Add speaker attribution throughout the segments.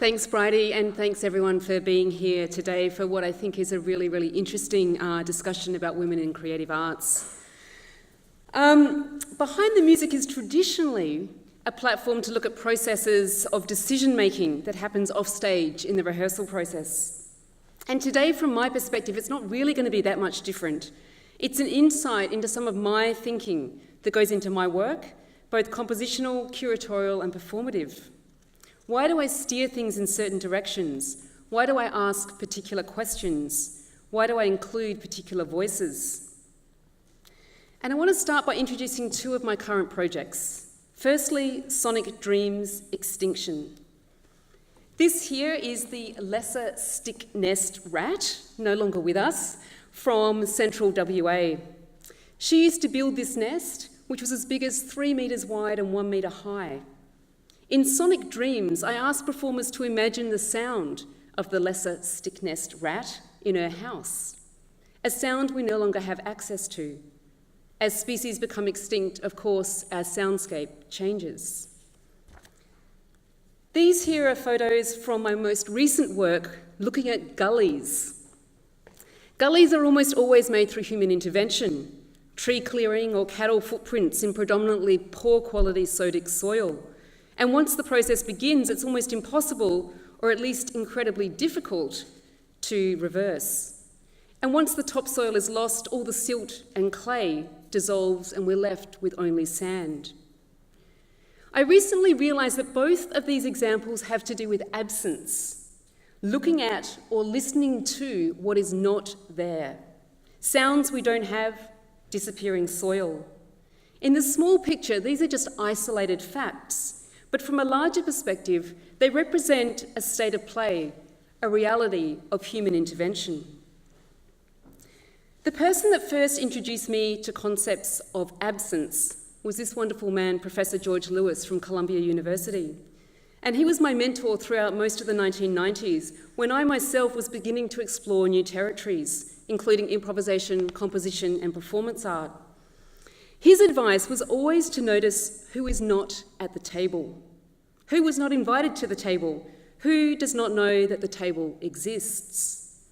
Speaker 1: Thanks, Brydie, and thanks everyone for being here today for what I think is a really, really interesting discussion about women in creative arts. Behind the Music is traditionally a platform to look at processes of decision-making that happens off-stage in the rehearsal process. And today, from my perspective, it's not really going to be that much different. It's an insight into some of my thinking that goes into my work, both compositional, curatorial, and performative. Why do I steer things in certain directions? Why do I ask particular questions? Why do I include particular voices? And I want to start by introducing two of my current projects. Firstly, Sonic Dreams Extinction. This here is the lesser stick nest rat, no longer with us, from central WA. She used to build this nest, which was as big as 3 metres wide and 1 metre high. In Sonic Dreams, I asked performers to imagine the sound of the lesser stick nest rat in her house, a sound we no longer have access to. As species become extinct, of course, our soundscape changes. These here are photos from my most recent work looking at gullies. Gullies are almost always made through human intervention, tree clearing or cattle footprints in predominantly poor quality sodic soil. And once the process begins, it's almost impossible, or at least incredibly difficult, to reverse. And once the topsoil is lost, all the silt and clay dissolves and we're left with only sand. I recently realised that both of these examples have to do with absence, looking at or listening to what is not there. Sounds we don't have, disappearing soil. In the small picture, these are just isolated facts. But from a larger perspective, they represent a state of play, a reality of human intervention. The person that first introduced me to concepts of absence was this wonderful man, Professor George Lewis from Columbia University. And he was my mentor throughout most of the 1990s, when I myself was beginning to explore new territories, including improvisation, composition, and performance art. His advice was always to notice who is not at the table, who was not invited to the table, who does not know that the table exists.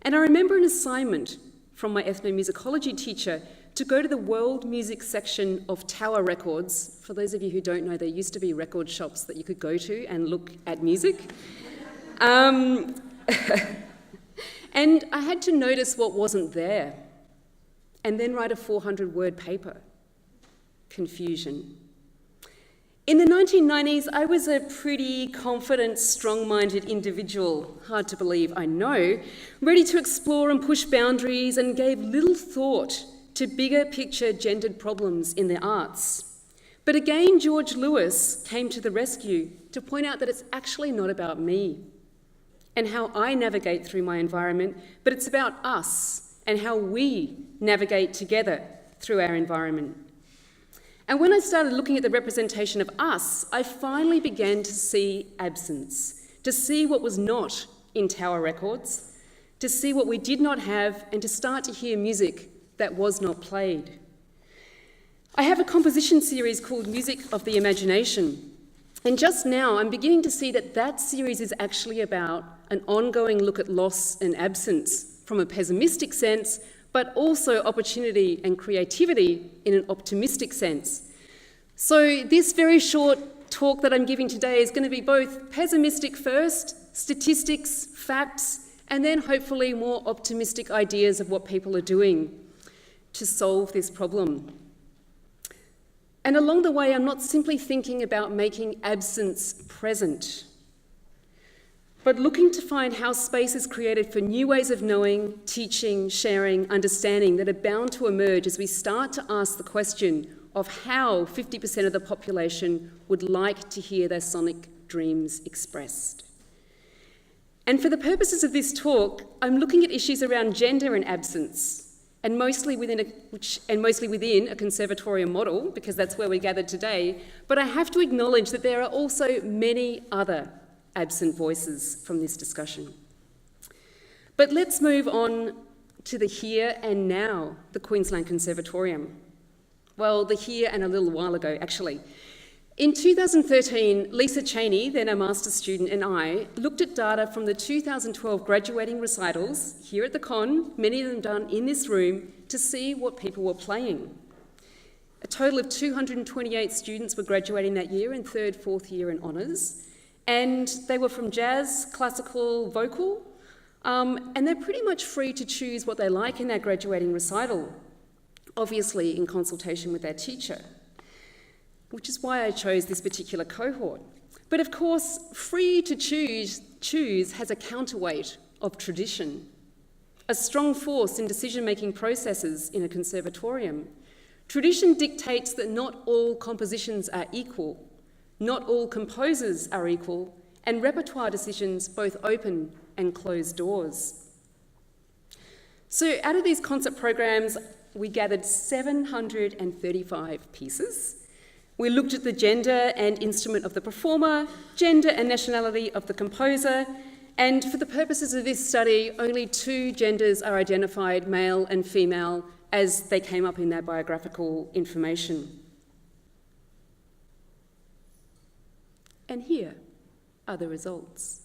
Speaker 1: And I remember an assignment from my ethnomusicology teacher to go to the world music section of Tower Records. For those of you who don't know, there used to be record shops that you could go to and look at music. And I had to notice what wasn't there and then write a 400-word paper. Confusion. In the 1990s, I was a pretty confident, strong-minded individual, hard to believe, I know, ready to explore and push boundaries and gave little thought to bigger picture gendered problems in the arts. But again, George Lewis came to the rescue to point out that it's actually not about me and how I navigate through my environment, but it's about us and how we navigate together through our environment. And when I started looking at the representation of us, I finally began to see absence, to see what was not in Tower Records, to see what we did not have, and to start to hear music that was not played. I have a composition series called Music of the Imagination, and just now I'm beginning to see that that series is actually about an ongoing look at loss and absence from a pessimistic sense, but also opportunity and creativity in an optimistic sense. So this very short talk that I'm giving today is going to be both pessimistic first, statistics, facts, and then hopefully more optimistic ideas of what people are doing to solve this problem. And along the way, I'm not simply thinking about making absence present, but looking to find how space is created for new ways of knowing, teaching, sharing, understanding that are bound to emerge as we start to ask the question of how 50% of the population would like to hear their sonic dreams expressed. And for the purposes of this talk, I'm looking at issues around gender and absence, and mostly within a conservatorium model, because that's where we're gathered today. But I have to acknowledge that there are also many other absent voices from this discussion. But let's move on to the here and now, the Queensland Conservatorium. Well, the here and a little while ago, actually. In 2013, Lisa Cheney, then a master's student, and I looked at data from the 2012 graduating recitals here at the Con, many of them done in this room, to see what people were playing. A total of 228 students were graduating that year in third, fourth year in honours, and they were from jazz, classical, vocal, and they're pretty much free to choose what they like in their graduating recital, obviously in consultation with their teacher, which is why I chose this particular cohort. But of course, free to choose has a counterweight of tradition, a strong force in decision-making processes in a conservatorium. Tradition dictates that not all compositions are equal, not all composers are equal, and repertoire decisions both open and close doors. So out of these concert programs, we gathered 735 pieces. We looked at the gender and instrument of the performer, gender and nationality of the composer, and for the purposes of this study, only 2 genders are identified, male and female, as they came up in their biographical information. And here are the results.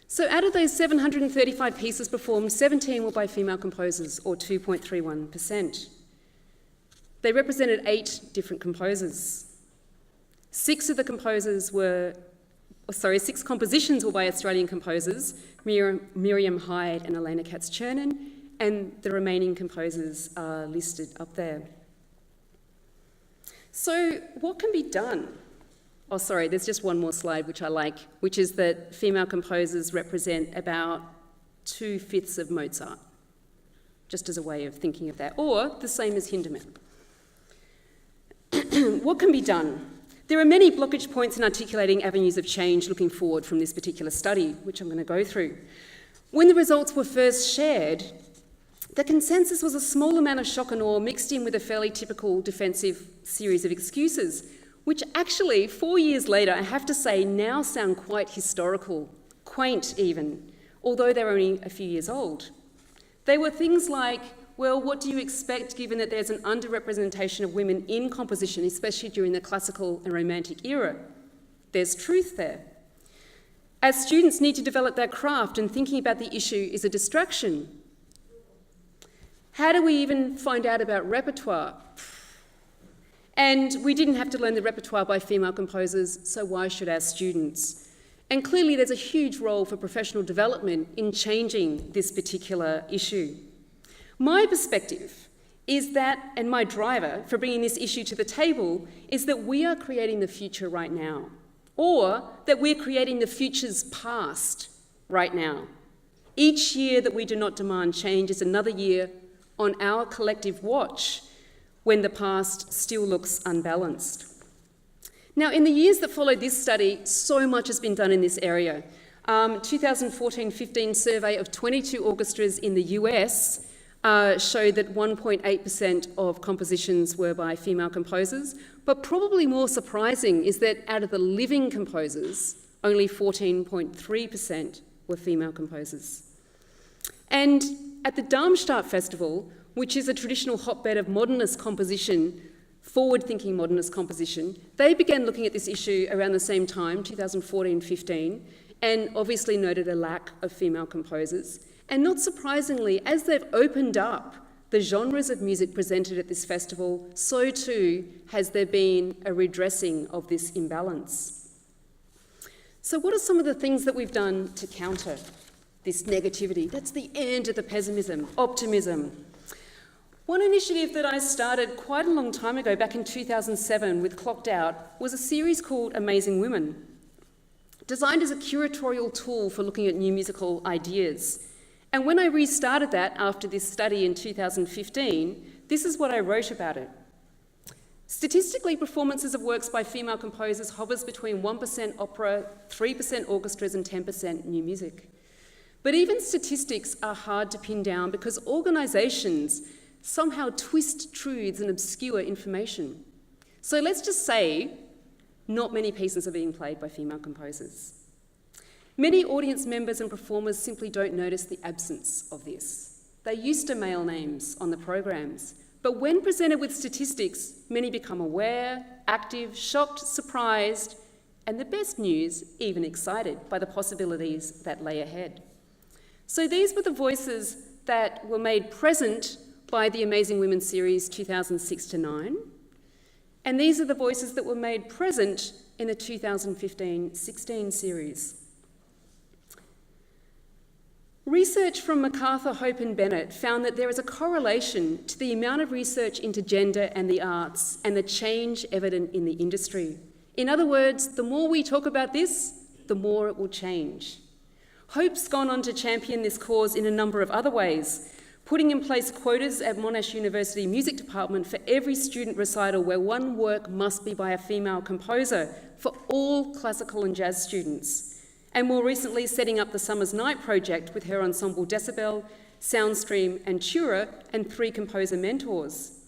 Speaker 1: So out of those 735 pieces performed, 17 were by female composers, or 2.31%. They represented 8 different composers. 6 compositions were by Australian composers, Miriam Hyde and Elena Katz-Chernin, and the remaining composers are listed up there. So what can be done? Oh, sorry, there's just one more slide which I like, which is that female composers represent about 2/5 of Mozart, just as a way of thinking of that, or the same as Hinderman. What can be done? There are many blockage points in articulating avenues of change looking forward from this particular study, which I'm going to go through. When the results were first shared, the consensus was a small amount of shock and awe mixed in with a fairly typical defensive series of excuses, which actually, 4 years later, I have to say, now sound quite historical, quaint even, although they're only a few years old. They were things like, well, what do you expect given that there's an underrepresentation of women in composition, especially during the classical and romantic era? There's truth there. As students need to develop their craft and thinking about the issue is a distraction. How do we even find out about repertoire? And we didn't have to learn the repertoire by female composers, so why should our students? And clearly there's a huge role for professional development in changing this particular issue. My perspective is that, and my driver for bringing this issue to the table, is that we are creating the future right now, or that we're creating the future's past right now. Each year that we do not demand change is another year on our collective watch when the past still looks unbalanced. Now, in the years that followed this study, so much has been done in this area. 2014-15 survey of 22 orchestras in the US showed that 1.8% of compositions were by female composers, but probably more surprising is that out of the living composers, only 14.3% were female composers. And at the Darmstadt Festival, which is a traditional hotbed of modernist composition, forward-thinking modernist composition, they began looking at this issue around the same time, 2014-15, and obviously noted a lack of female composers. And not surprisingly, as they've opened up the genres of music presented at this festival, so too has there been a redressing of this imbalance. So what are some of the things that we've done to counter this negativity? That's the end of the pessimism, optimism. One initiative that I started quite a long time ago, back in 2007 with Clocked Out, was a series called Amazing Women, designed as a curatorial tool for looking at new musical ideas. And when I restarted that after this study in 2015, this is what I wrote about it. Statistically, performances of works by female composers hovers between 1% opera, 3% orchestras, and 10% new music. But even statistics are hard to pin down because organisations somehow twist truths and obscure information. So let's just say not many pieces are being played by female composers. Many audience members and performers simply don't notice the absence of this. They're used to male names on the programs, but when presented with statistics, many become aware, active, shocked, surprised, and the best news, even excited by the possibilities that lay ahead. So these were the voices that were made present by the Amazing Women series 2006-9, and these are the voices that were made present in the 2015-16 series. Research from MacArthur, Hope and Bennett found that there is a correlation to the amount of research into gender and the arts and the change evident in the industry. In other words, the more we talk about this, the more it will change. Hope's gone on to champion this cause in a number of other ways, putting in place quotas at Monash University Music Department for every student recital where one work must be by a female composer for all classical and jazz students. And more recently, setting up the Summer's Night project with her ensemble Decibel, Soundstream and Tura, and 3 composer mentors.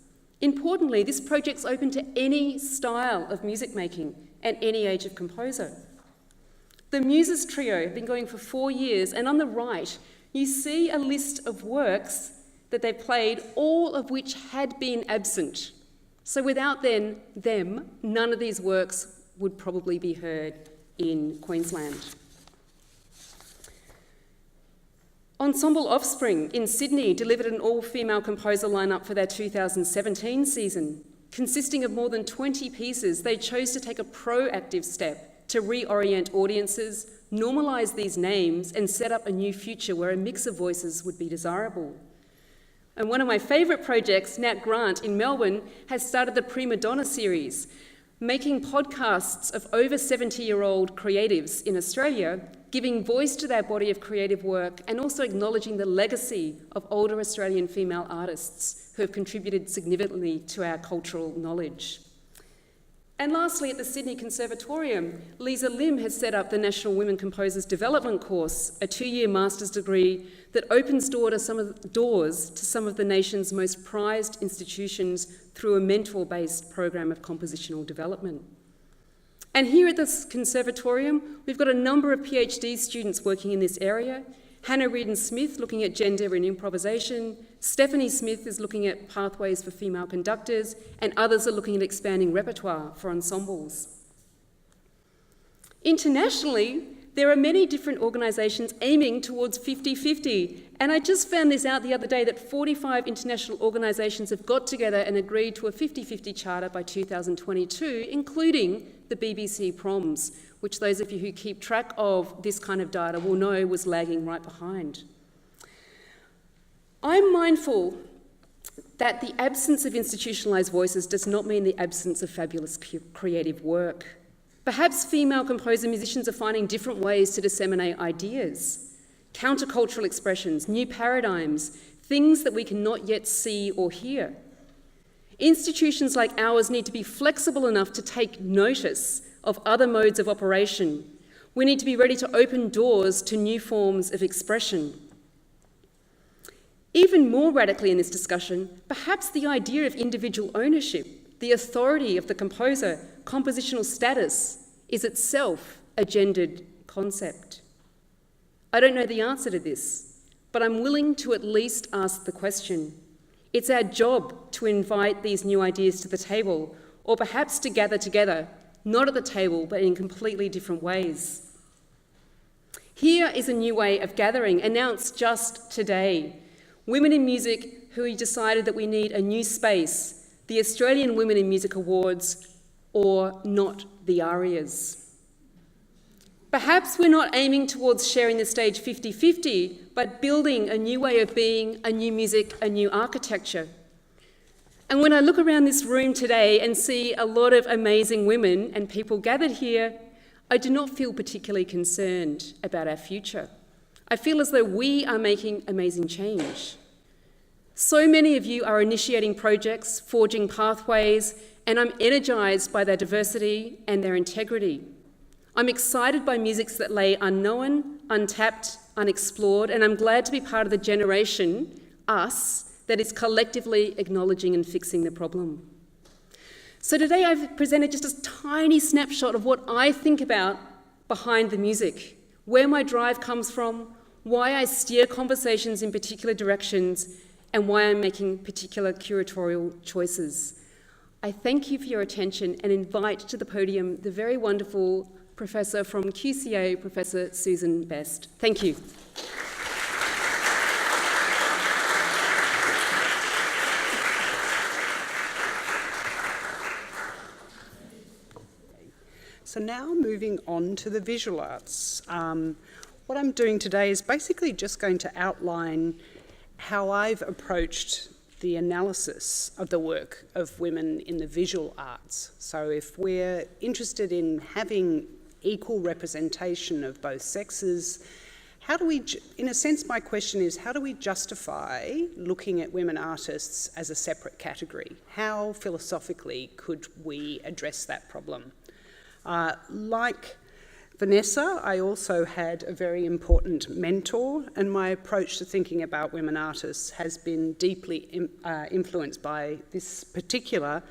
Speaker 1: Importantly, this project's open to any style of music making and any age of composer. The Muses Trio have been going for 4 years, and on the right, you see a list of works that they've played, all of which had been absent. So without them, none of these works would probably be heard in Queensland. Ensemble Offspring in Sydney delivered an all-female composer lineup for their 2017 season. Consisting of more than 20 pieces, they chose to take a proactive step to reorient audiences, normalise these names, and set up a new future where a mix of voices would be desirable. And one of my favourite projects, Nat Grant in Melbourne, has started the Prima Donna series, making podcasts of over 70-year-old creatives in Australia, giving voice to their body of creative work and also acknowledging the legacy of older Australian female artists who have contributed significantly to our cultural knowledge. And lastly, at the Sydney Conservatorium, Lisa Lim has set up the National Women Composers Development Course, a 2-year master's degree that opens doors to some of the nation's most prized institutions through a mentor-based program of compositional development. And here at the Conservatorium, we've got a number of PhD students working in this area. Hannah Reardon-Smith looking at gender in improvisation, Stephanie Smith is looking at pathways for female conductors, and others are looking at expanding repertoire for ensembles. Internationally, there are many different organisations aiming towards 50-50, and I just found this out the other day that 45 international organisations have got together and agreed to a 50-50 charter by 2022, including the BBC Proms, which those of you who keep track of this kind of data will know was lagging right behind. I'm mindful that the absence of institutionalised voices does not mean the absence of fabulous creative work. Perhaps female composer musicians are finding different ways to disseminate ideas, countercultural expressions, new paradigms, things that we cannot yet see or hear. Institutions like ours need to be flexible enough to take notice of other modes of operation. We need to be ready to open doors to new forms of expression. Even more radically in this discussion, perhaps the idea of individual ownership, the authority of the composer, compositional status, is itself a gendered concept. I don't know the answer to this, but I'm willing to at least ask the question. It's our job to invite these new ideas to the table, or perhaps to gather together, not at the table, but in completely different ways. Here is a new way of gathering, announced just today. Women in Music who decided that we need a new space, the Australian Women in Music Awards, or not the ARIAs. Perhaps we're not aiming towards sharing the stage 50-50, but building a new way of being, a new music, a new architecture. And when I look around this room today and see a lot of amazing women and people gathered here, I do not feel particularly concerned about our future. I feel as though we are making amazing change. So many of you are initiating projects, forging pathways, and I'm energised by their diversity and their integrity. I'm excited by musics that lay unknown, untapped, unexplored, and I'm glad to be part of the generation, us, that is collectively acknowledging and fixing the problem. So today I've presented just a tiny snapshot of what I think about behind the music, where my drive comes from, why I steer conversations in particular directions, and why I'm making particular curatorial choices. I thank you for your attention and invite to the podium the very wonderful professor from QCA, Professor Susan Best. Thank you.
Speaker 2: So now moving on to the visual arts. What I'm doing today is basically just going to outline how I've approached the analysis of the work of women in the visual arts. So if we're interested in having equal representation of both sexes, how do we, in a sense, my question is, how do we justify looking at women artists as a separate category? How philosophically could we address that problem? Like Vanessa, I also had a very important mentor, and my approach to thinking about women artists has been deeply influenced by this particular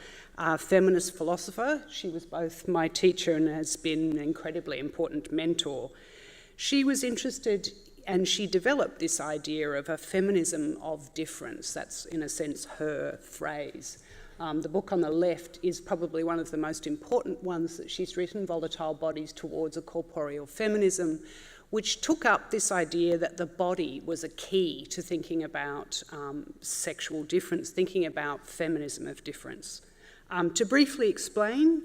Speaker 2: feminist philosopher. She was both my teacher and has been an incredibly important mentor. She was interested, and she developed this idea of a feminism of difference. That's, in a sense, her phrase. The book on the left is probably one of the most important ones that she's written, Volatile Bodies Towards a Corporeal Feminism, which took up this idea that the body was a key to thinking about sexual difference, thinking about feminism of difference. To briefly explain,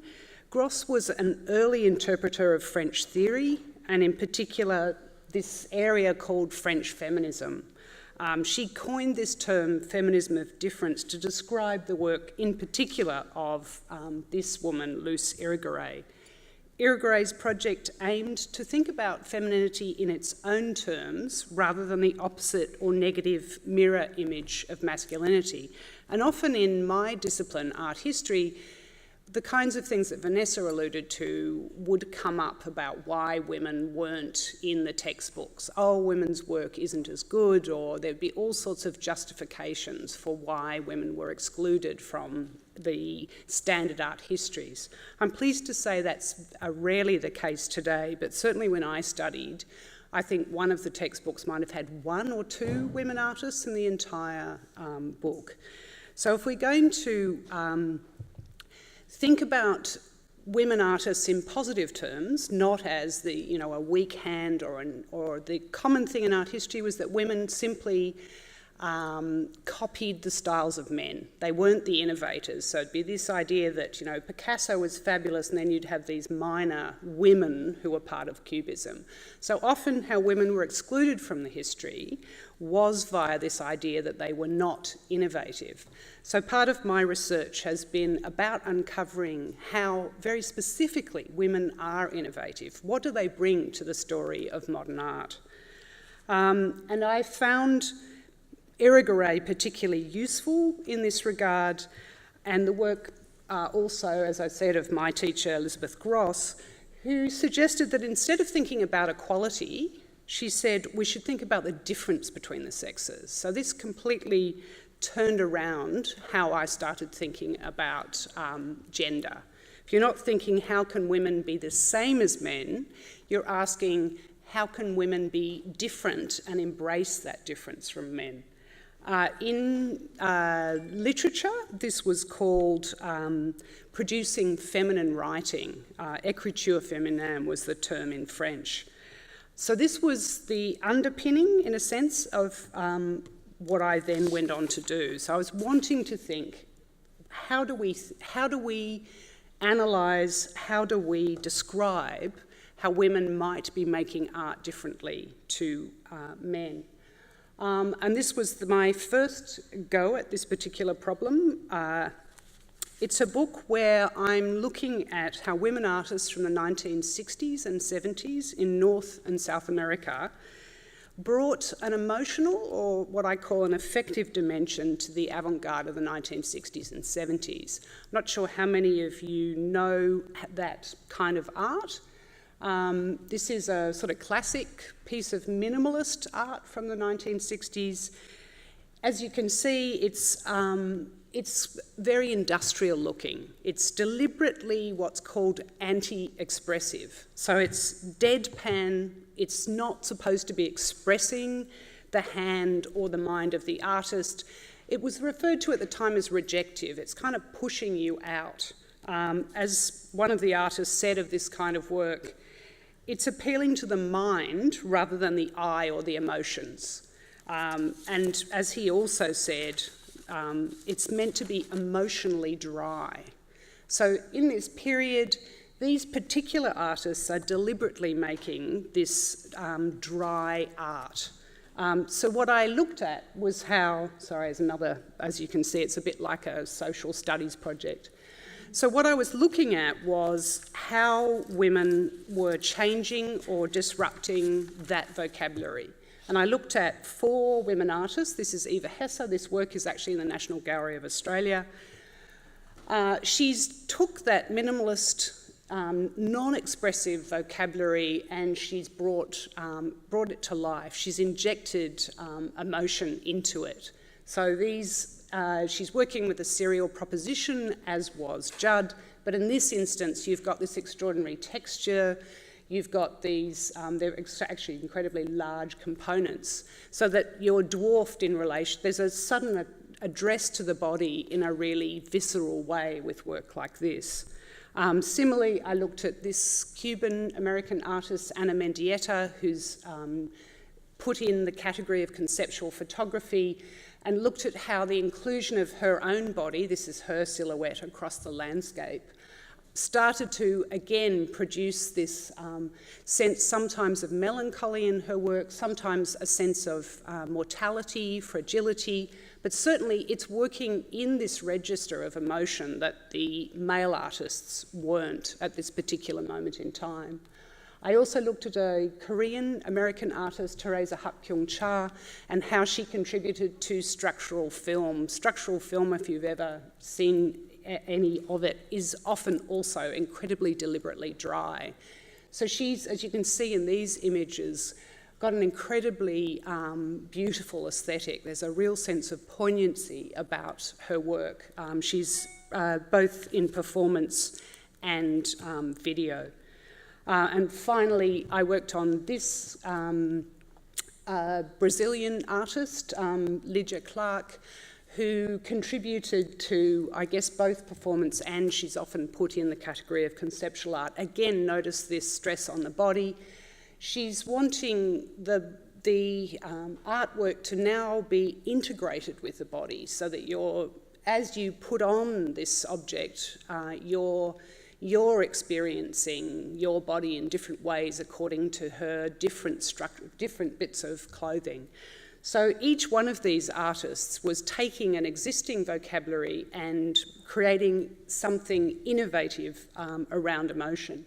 Speaker 2: Gross was an early interpreter of French theory, and in particular this area called French feminism. She coined this term, feminism of difference, to describe the work in particular of this woman, Luce Irigaray. Irigaray's project aimed to think about femininity in its own terms rather than the opposite or negative mirror image of masculinity. And often in my discipline, art history, the kinds of things that Vanessa alluded to would come up about why women weren't in the textbooks. Oh, women's work isn't as good, or there'd be all sorts of justifications for why women were excluded from the standard art histories. I'm pleased to say that's rarely the case today, but certainly when I studied, I think one of the textbooks might have had 1 or 2 women artists in the entire book. So if we're going to think about women artists in positive terms, not as the, a weak hand or the common thing in art history was that women simply copied the styles of men. They weren't the innovators. So it'd be this idea that, Picasso was fabulous and then you'd have these minor women who were part of Cubism. So often how women were excluded from the history was via this idea that they were not innovative. So part of my research has been about uncovering how, very specifically, women are innovative. What do they bring to the story of modern art? And I found Irigaray particularly useful in this regard, and the work also, as I said, of my teacher, Elizabeth Gross, who suggested that instead of thinking about equality, she said we should think about the difference between the sexes. So this completely turned around how I started thinking about gender. If you're not thinking how can women be the same as men, you're asking how can women be different and embrace that difference from men. In literature, this was called producing feminine writing. Écriture féminine was the term in French. So this was the underpinning, in a sense, of what I then went on to do. So I was wanting to think, how do we analyse, how do we describe how women might be making art differently to men? And this was my first go at this particular problem. It's a book where I'm looking at how women artists from the 1960s and 70s in North and South America brought an emotional, or what I call an affective dimension, to the avant-garde of the 1960s and 70s. I'm not sure how many of you know that kind of art. This is a sort of classic piece of minimalist art from the 1960s. As you can see, it's very industrial looking. It's deliberately what's called anti-expressive. So it's deadpan It's not supposed to be expressing the hand or the mind of the artist. It was referred to at the time as rejective. It's kind of pushing you out. As one of the artists said of this kind of work, it's appealing to the mind rather than the eye or the emotions. And as he also said, it's meant to be emotionally dry. So in this period, these particular artists are deliberately making this dry art. So what I looked at was how, sorry, as you can see, it's a bit like a social studies project. So what I was looking at was how women were changing or disrupting that vocabulary. And I looked at 4 women artists. This is Eva Hesse. This work is actually in the National Gallery of Australia. She's took that minimalist, non-expressive vocabulary and she's brought it to life. She's injected emotion into it. So she's working with a serial proposition, as was Judd, but in this instance you've got this extraordinary texture, you've got these, they're actually incredibly large components, so that you're dwarfed in relation, there's a sudden address to the body in a really visceral way with work like this. Similarly, I looked at this Cuban-American artist, Ana Mendieta, who's put in the category of conceptual photography and looked at how the inclusion of her own body, this is her silhouette across the landscape, started to again produce this sense sometimes of melancholy in her work, sometimes a sense of mortality, fragility, but certainly it's working in this register of emotion that the male artists weren't at this particular moment in time. I also looked at a Korean-American artist, Teresa Hapkyung-cha, and how she contributed to structural film. Structural film, if you've ever seen any of it, is often also incredibly deliberately dry. So she's, as you can see in these images, got an incredibly beautiful aesthetic. There's a real sense of poignancy about her work. She's both in performance and video. And finally, I worked on this Brazilian artist, Lydia Clark, who contributed to, I guess, both performance and she's often put in the category of conceptual art. Again, notice this stress on the body. She's wanting the artwork to now be integrated with the body so that as you put on this object, you're experiencing your body in different ways according to her different bits of clothing. So each one of these artists was taking an existing vocabulary and creating something innovative around emotion.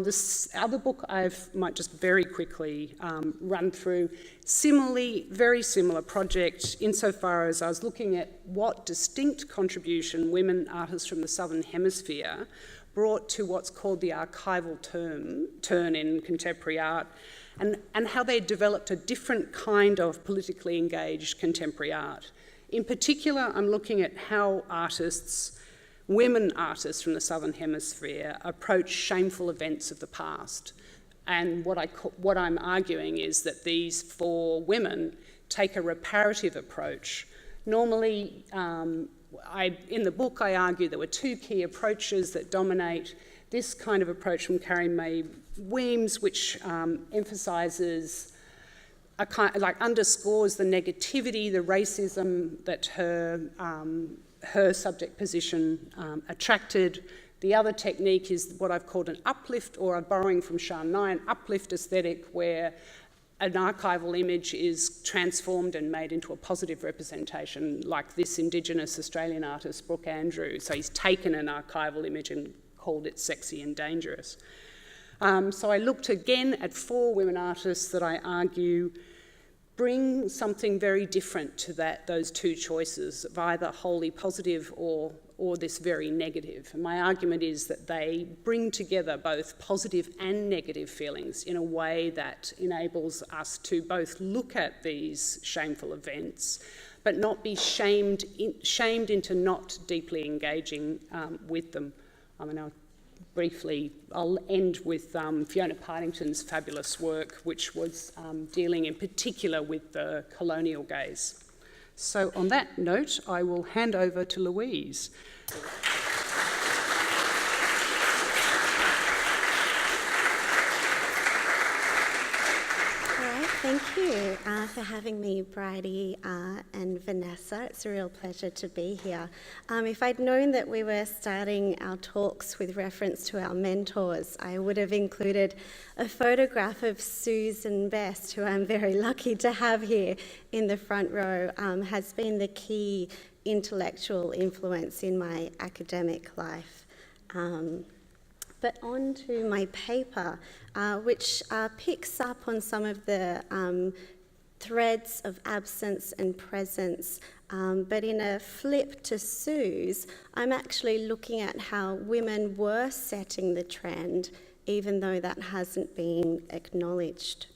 Speaker 2: This other book I might just very quickly run through. Similarly, very similar project insofar as I was looking at what distinct contribution women artists from the Southern Hemisphere brought to what's called the archival turn in contemporary art, and how they developed a different kind of politically engaged contemporary art. In particular, I'm looking at how women artists from the Southern Hemisphere approach shameful events of the past. And what I'm arguing is that these 4 women take a reparative approach. Normally, in the book I argue there were 2 key approaches that dominate. This kind of approach from Carrie Mae Weems, which emphasises, underscores the negativity, the racism that her subject position attracted. The other technique is what I've called an uplift, or borrowing from Shan Nai, an uplift aesthetic, where an archival image is transformed and made into a positive representation, like this Indigenous Australian artist, Brooke Andrew. So he's taken an archival image and called it sexy and dangerous. So I looked again at 4 women artists that I argue bring something very different to those 2 choices, of either wholly positive or this very negative. And my argument is that they bring together both positive and negative feelings in a way that enables us to both look at these shameful events, but not be shamed into not deeply engaging with them. I mean, I'll briefly, I'll end with Fiona Partington's fabulous work, which was dealing in particular with the colonial gaze. So on that note, I will hand over to Louise.
Speaker 3: Thank you for having me, Brydie and Vanessa. It's a real pleasure to be here. If I'd known that we were starting our talks with reference to our mentors, I would have included a photograph of Susan Best, who I'm very lucky to have here in the front row, has been the key intellectual influence in my academic life. But on to my paper, which picks up on some of the threads of absence and presence, but in a flip to Sue's, I'm actually looking at how women were setting the trend, even though that hasn't been acknowledged.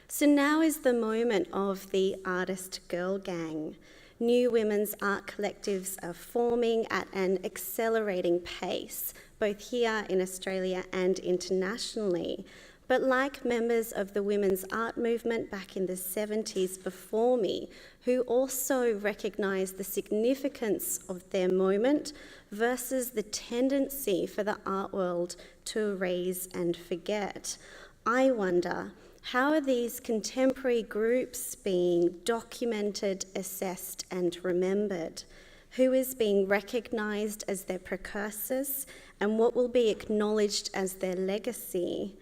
Speaker 3: So now is the moment of the artist girl gang. New women's art collectives are forming at an accelerating pace, both here in Australia and internationally. But like members of the women's art movement back in the 70s before me, who also recognised the significance of their moment versus the tendency for the art world to erase and forget, I wonder, how are these contemporary groups being documented, assessed and remembered? Who is being recognised as their precursors, and what will be acknowledged as their legacy?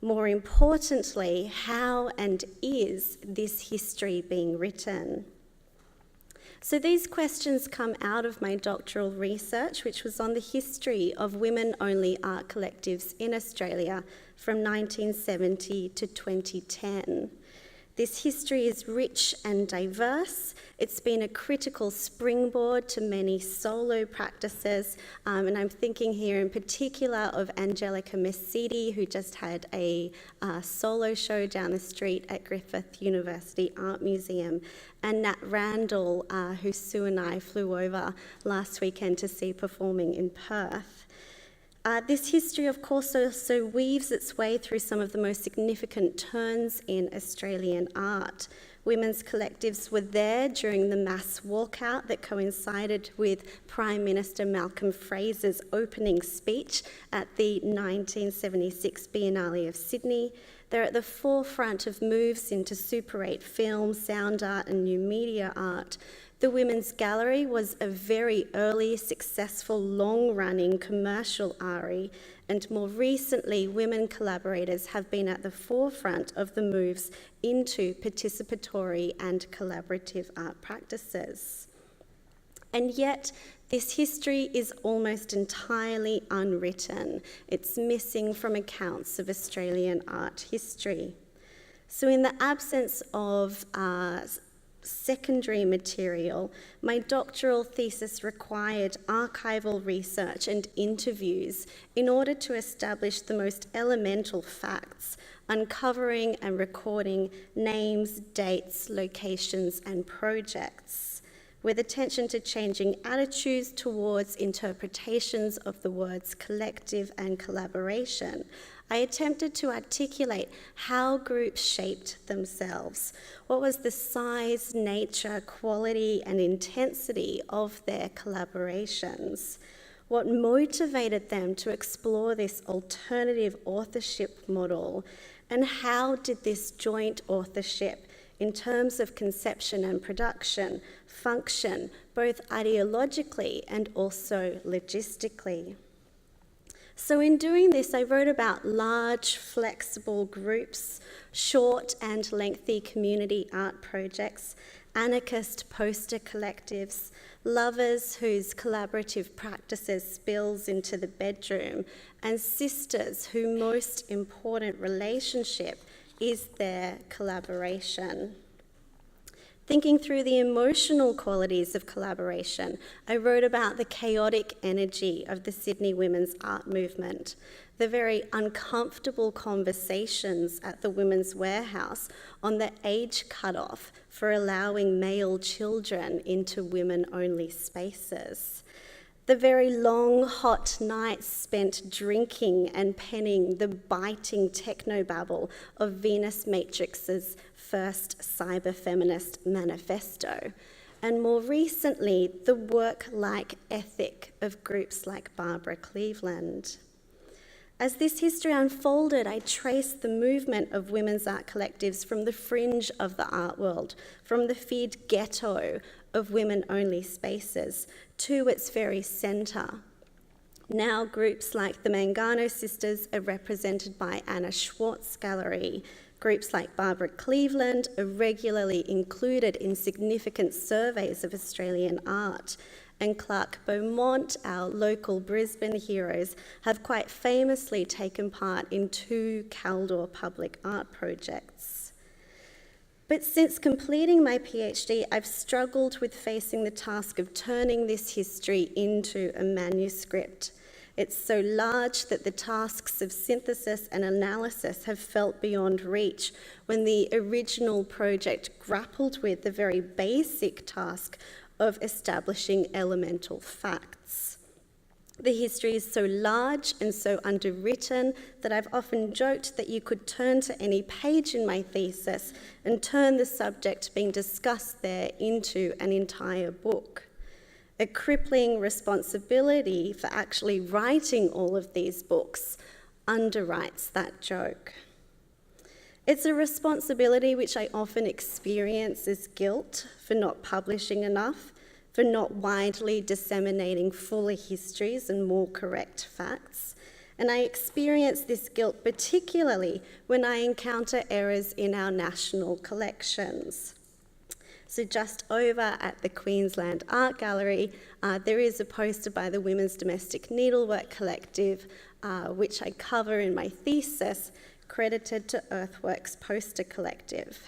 Speaker 3: More importantly, how and is this history being written? So these questions come out of my doctoral research, which was on the history of women-only art collectives in Australia from 1970 to 2010. This history is rich and diverse. It's been a critical springboard to many solo practices, and I'm thinking here in particular of Angelica Mesiti, who just had a solo show down the street at Griffith University Art Museum, and Nat Randall, who Sue and I flew over last weekend to see performing in Perth. This history, of course, also weaves its way through some of the most significant turns in Australian art. Women's collectives were there during the mass walkout that coincided with Prime Minister Malcolm Fraser's opening speech at the 1976 Biennale of Sydney. They're at the forefront of moves into Super 8 film, sound art and new media art. The Women's Gallery was a very early, successful, long-running commercial ARI, and more recently, women collaborators have been at the forefront of the moves into participatory and collaborative art practices. And yet, this history is almost entirely unwritten. It's missing from accounts of Australian art history. So in the absence of secondary material, my doctoral thesis required archival research and interviews in order to establish the most elemental facts, uncovering and recording names, dates, locations, and projects, with attention to changing attitudes towards interpretations of the words collective and collaboration. I attempted to articulate how groups shaped themselves. What was the size, nature, quality, and intensity of their collaborations? What motivated them to explore this alternative authorship model? And how did this joint authorship, in terms of conception and production, function both ideologically and also logistically? So in doing this, I wrote about large, flexible groups, short and lengthy community art projects, anarchist poster collectives, lovers whose collaborative practices spills into the bedroom, and sisters whose most important relationship is their collaboration. Thinking through the emotional qualities of collaboration, I wrote about the chaotic energy of the Sydney women's art movement, the very uncomfortable conversations at the Women's Warehouse on the age cutoff for allowing male children into women-only spaces, The very long, hot nights spent drinking and penning the biting technobabble of Venus Matrix's first cyber-feminist manifesto, and more recently, the work-like ethic of groups like Barbara Cleveland. As this history unfolded, I traced the movement of women's art collectives from the fringe of the art world, from the feared ghetto of women-only spaces, to its very centre. Now groups like the Mangano Sisters are represented by Anna Schwartz Gallery. Groups like Barbara Cleveland are regularly included in significant surveys of Australian art. And Clark Beaumont, our local Brisbane heroes, have quite famously taken part in 2 Caldor public art projects. But since completing my PhD, I've struggled with facing the task of turning this history into a manuscript. It's so large that the tasks of synthesis and analysis have felt beyond reach when the original project grappled with the very basic task of establishing elemental facts. The history is so large and so underwritten that I've often joked that you could turn to any page in my thesis and turn the subject being discussed there into an entire book. A crippling responsibility for actually writing all of these books underwrites that joke. It's a responsibility which I often experience as guilt for not publishing enough, for not widely disseminating fuller histories and more correct facts. And I experience this guilt particularly when I encounter errors in our national collections. So just over at the Queensland Art Gallery, there is a poster by the Women's Domestic Needlework Collective, which I cover in my thesis, credited to Earthworks Poster Collective.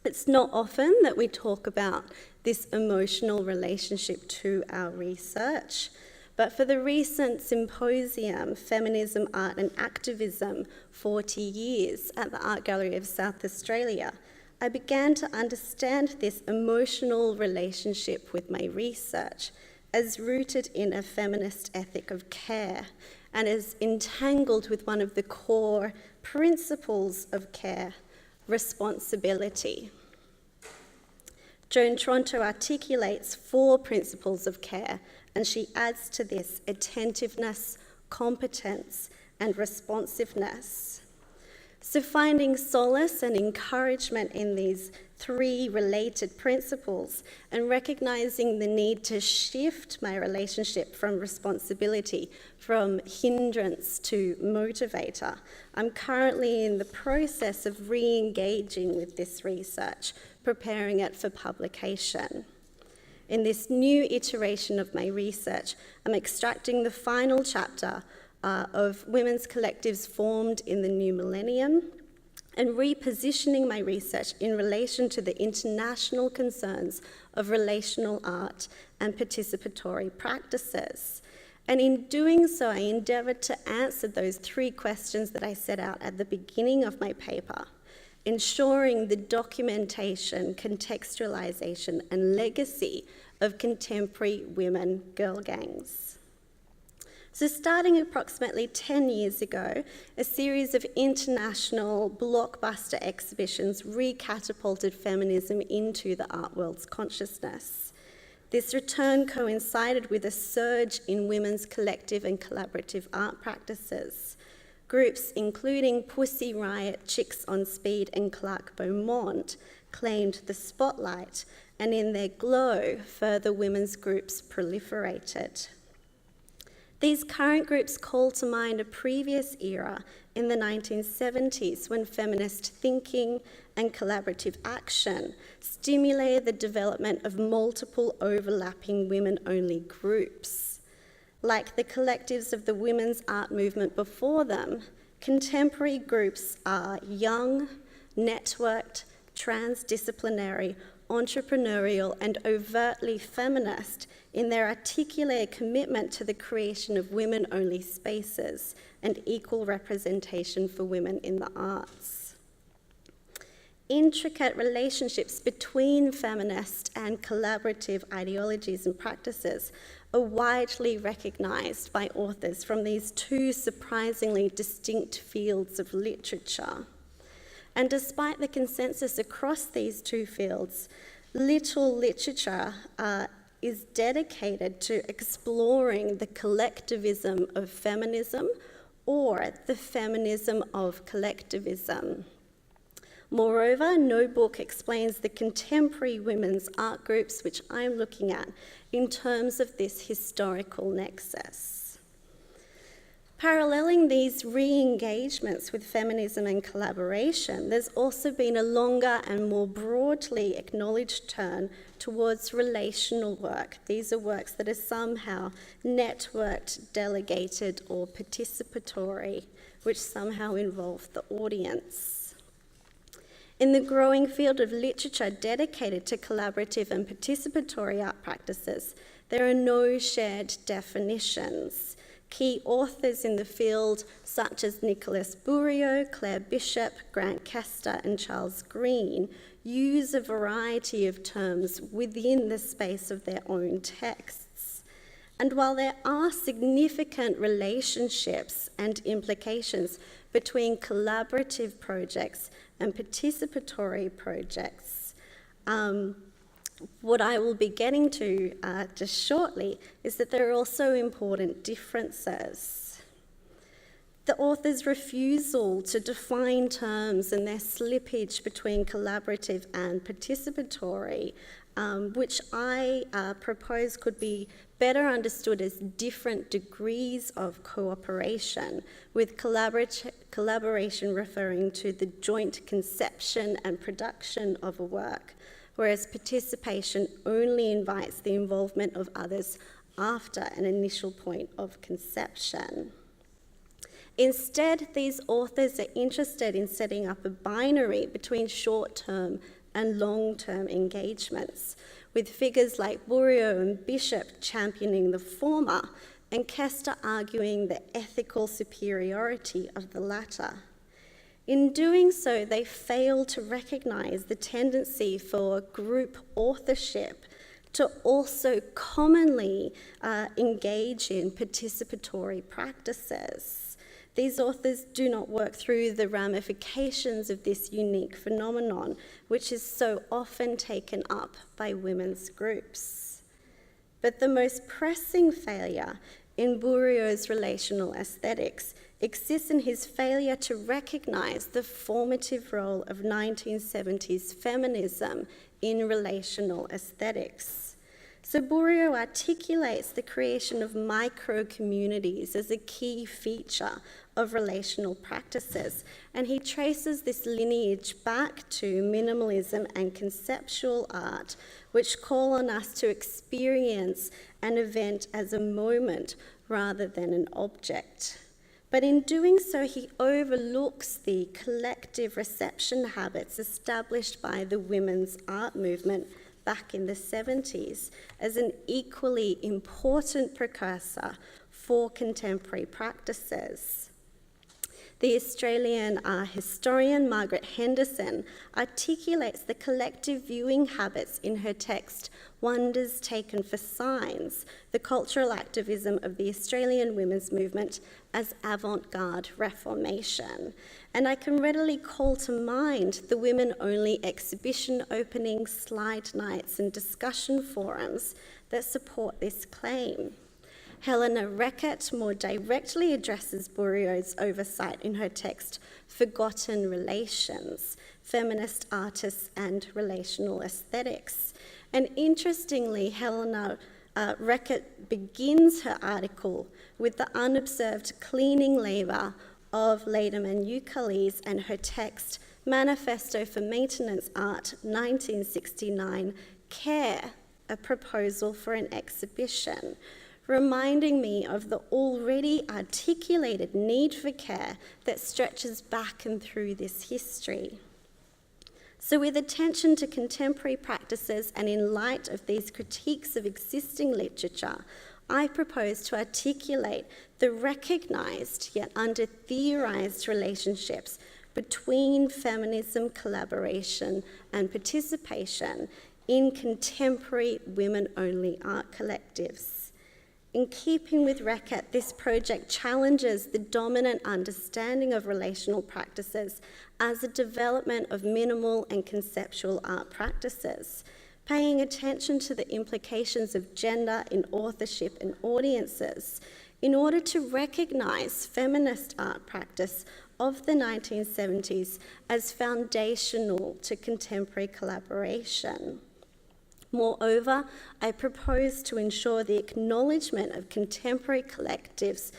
Speaker 3: It's not often that we talk about this emotional relationship to our research, but for the recent symposium, Feminism, Art and Activism, 40 Years at the Art Gallery of South Australia, I began to understand this emotional relationship with my research as rooted in a feminist ethic of care and as entangled with one of the core principles of care, responsibility. Joan Tronto articulates 4 principles of care, and she adds to this attentiveness, competence, and responsiveness. So finding solace and encouragement in these 3 related principles and recognizing the need to shift my relationship from responsibility, from hindrance to motivator, I'm currently in the process of re-engaging with this research, preparing it for publication. In this new iteration of my research, I'm extracting the final chapter of women's collectives formed in the new millennium and repositioning my research in relation to the international concerns of relational art and participatory practices. And in doing so, I endeavoured to answer those 3 questions that I set out at the beginning of my paper, ensuring the documentation, contextualisation and legacy of contemporary women girl gangs. So starting approximately 10 years ago, a series of international blockbuster exhibitions recatapulted feminism into the art world's consciousness. This return coincided with a surge in women's collective and collaborative art practices. Groups including Pussy Riot, Chicks on Speed and Clark Beaumont claimed the spotlight, and in their glow, further women's groups proliferated. These current groups call to mind a previous era in the 1970s when feminist thinking and collaborative action stimulated the development of multiple overlapping women-only groups. Like the collectives of the women's art movement before them, contemporary groups are young, networked, transdisciplinary, entrepreneurial and overtly feminist in their articulate commitment to the creation of women-only spaces and equal representation for women in the arts. intricate relationships between feminist and collaborative ideologies and practices are widely recognised by authors from these two surprisingly distinct fields of literature. And despite the consensus across these two fields, little literature is dedicated to exploring the collectivism of feminism or the feminism of collectivism. Moreover, no book explains the contemporary women's art groups which I'm looking at in terms of this historical nexus. Paralleling these re-engagements with feminism and collaboration, there's also been a longer and more broadly acknowledged turn towards relational work. These are works that are somehow networked, delegated, or participatory, which somehow involve the audience. In the growing field of literature dedicated to collaborative and participatory art practices, there are no shared definitions. Key authors in the field, such as Nicholas Bourriaud, Claire Bishop, Grant Kester, and Charles Green, use a variety of terms within the space of their own texts. And while there are significant relationships and implications between collaborative projects and participatory projects, what I will be getting to just shortly is that there are also important differences. The author's refusal to define terms and their slippage between collaborative and participatory, which I propose could be better understood as different degrees of cooperation, with collaboration referring to the joint conception and production of a work, whereas participation only invites the involvement of others after an initial point of conception. Instead, these authors are interested in setting up a binary between short-term and long-term engagements, with figures like Bourriaud and Bishop championing the former and Kester arguing the ethical superiority of the latter. In doing so, they fail to recognise the tendency for group authorship to also commonly engage in participatory practices. These authors do not work through the ramifications of this unique phenomenon, which is so often taken up by women's groups. But the most pressing failure in Bourriaud's relational aesthetics exists in his failure to recognise the formative role of 1970s feminism in relational aesthetics. So Bourriaud articulates the creation of micro-communities as a key feature of relational practices, and he traces this lineage back to minimalism and conceptual art, which call on us to experience an event as a moment rather than an object. But in doing so, he overlooks the collective reception habits established by the women's art movement back in the 70s as an equally important precursor for contemporary practices. The Australian historian Margaret Henderson articulates the collective viewing habits in her text, Wonders Taken for Signs, the cultural activism of the Australian women's movement as avant-garde reformation. And I can readily call to mind the women-only exhibition openings, slide nights, and discussion forums that support this claim. Helena Reckitt more directly addresses Bourriaud's oversight in her text, Forgotten Relations, Feminist Artists and Relational Aesthetics. And interestingly, Helena Reckitt begins her article with the unobserved cleaning labour of Lederman Eucalyptus and her text, Manifesto for Maintenance Art, 1969, Care, a Proposal for an Exhibition, reminding me of the already articulated need for care that stretches back and through this history. So with attention to contemporary practices and in light of these critiques of existing literature, I propose to articulate the recognised yet under-theorised relationships between feminism, collaboration, and participation in contemporary women-only art collectives. In keeping with RECAT, this project challenges the dominant understanding of relational practices as a development of minimal and conceptual art practices, paying attention to the implications of gender in authorship and audiences in order to recognise feminist art practice of the 1970s as foundational to contemporary collaboration. Moreover, I propose to ensure the acknowledgement of contemporary collectives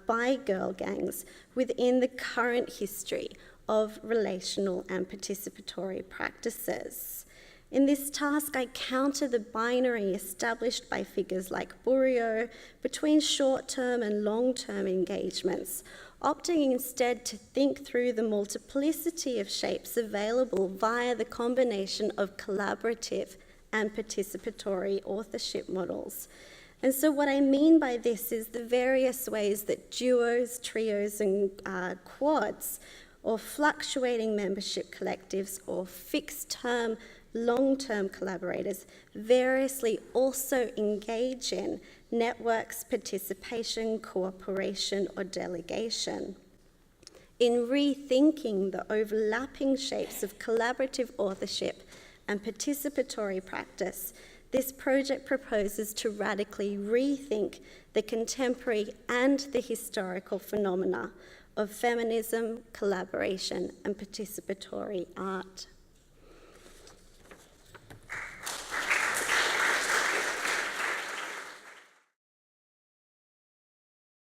Speaker 3: by girl gangs within the current history of relational and participatory practices. In this task, I counter the binary established by figures like Bourriaud between short-term and long-term engagements, opting instead to think through the multiplicity of shapes available via the combination of collaborative and participatory authorship models. And so what I mean by this is the various ways that duos, trios, and quads, or fluctuating membership collectives, or fixed-term, long-term collaborators variously also engage in networks, participation, cooperation, or delegation. In rethinking the overlapping shapes of collaborative authorship and participatory practice, this project proposes to radically rethink the contemporary and the historical phenomena of feminism, collaboration, and participatory art.